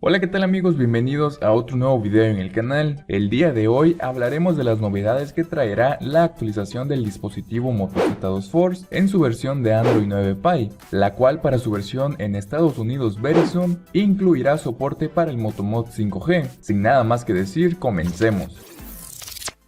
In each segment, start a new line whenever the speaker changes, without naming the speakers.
Hola, ¿qué tal amigos? Bienvenidos a otro nuevo video en el canal. El día de hoy hablaremos de las novedades que traerá la actualización del dispositivo Moto Z2 Force en su versión de Android 9 Pie, la cual para su versión en Estados Unidos Verizon incluirá soporte para el Motomod 5G. Sin nada más que decir, comencemos.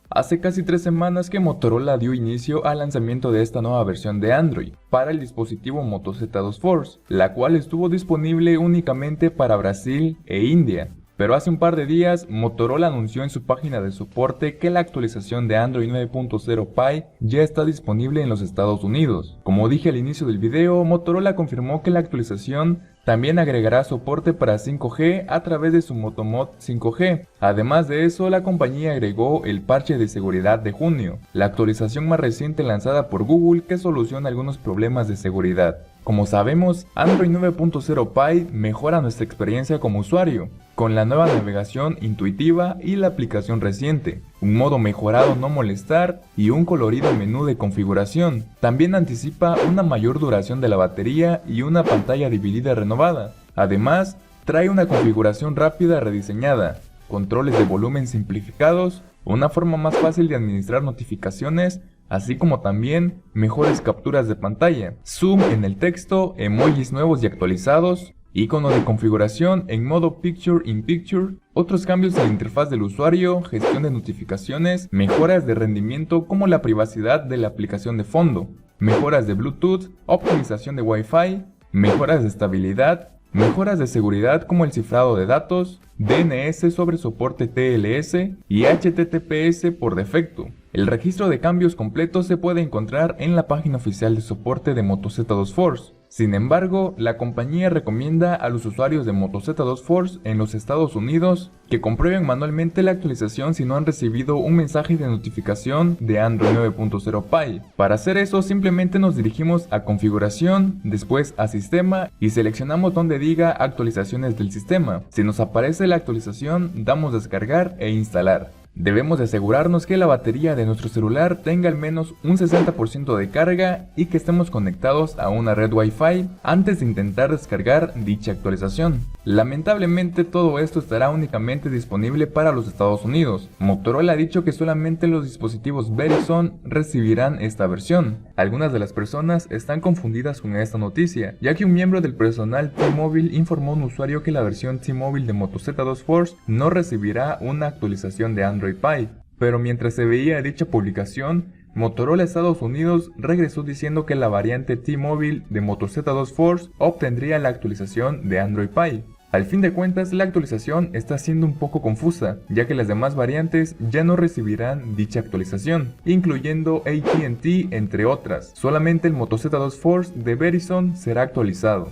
Hace casi 3 semanas que Motorola dio inicio al lanzamiento de esta nueva versión de Android para el dispositivo Moto Z2 Force, la cual estuvo disponible únicamente para Brasil e India. Pero hace un par de días, Motorola anunció en su página de soporte que la actualización de Android 9.0 Pie ya está disponible en los Estados Unidos. Como dije al inicio del video, Motorola confirmó que la actualización también agregará soporte para 5G a través de su Motomod 5G. Además de eso, la compañía agregó el parche de seguridad de junio, la actualización más reciente lanzada por Google que soluciona algunos problemas de seguridad. Como sabemos, Android 9.0 Pie mejora nuestra experiencia como usuario, con la nueva navegación intuitiva y la aplicación reciente, un modo mejorado no molestar y un colorido menú de configuración. También anticipa una mayor duración de la batería y una pantalla dividida renovada. Además, trae una configuración rápida rediseñada, controles de volumen simplificados, una forma más fácil de administrar notificaciones, así como también mejores capturas de pantalla, zoom en el texto, emojis nuevos y actualizados, icono de configuración en modo Picture in Picture, otros cambios en la interfaz del usuario, gestión de notificaciones, mejoras de rendimiento como la privacidad de la aplicación de fondo, mejoras de Bluetooth, optimización de Wi-Fi, mejoras de estabilidad, mejoras de seguridad como el cifrado de datos, DNS sobre soporte TLS y HTTPS por defecto. El registro de cambios completos se puede encontrar en la página oficial de soporte de Moto Z2 Force. Sin embargo, la compañía recomienda a los usuarios de Moto Z2 Force en los Estados Unidos que comprueben manualmente la actualización si no han recibido un mensaje de notificación de Android 9.0 Pie. Para hacer eso, simplemente nos dirigimos a configuración, después a sistema y seleccionamos donde diga actualizaciones del sistema. Si nos aparece la actualización, damos descargar e instalar. Debemos de asegurarnos que la batería de nuestro celular tenga al menos un 60% de carga y que estemos conectados a una red Wi-Fi antes de intentar descargar dicha actualización. Lamentablemente todo esto estará únicamente disponible para los Estados Unidos. Motorola ha dicho que solamente los dispositivos Verizon recibirán esta versión. Algunas de las personas están confundidas con esta noticia, ya que un miembro del personal T-Mobile informó a un usuario que la versión T-Mobile de Moto Z2 Force no recibirá una actualización de Android Pie, pero mientras se veía dicha publicación, Motorola Estados Unidos regresó diciendo que la variante T-Mobile de Moto Z2 Force obtendría la actualización de Android Pie. Al fin de cuentas, la actualización está siendo un poco confusa, ya que las demás variantes ya no recibirán dicha actualización, incluyendo AT&T entre otras. Solamente el Moto Z2 Force de Verizon será actualizado.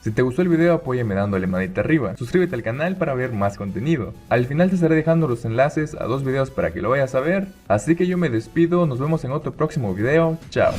Si te gustó el video, apóyame dándole manita arriba, suscríbete al canal para ver más contenido. Al final te estaré dejando los enlaces a 2 videos para que lo vayas a ver, así que yo me despido, nos vemos en otro próximo video, chao.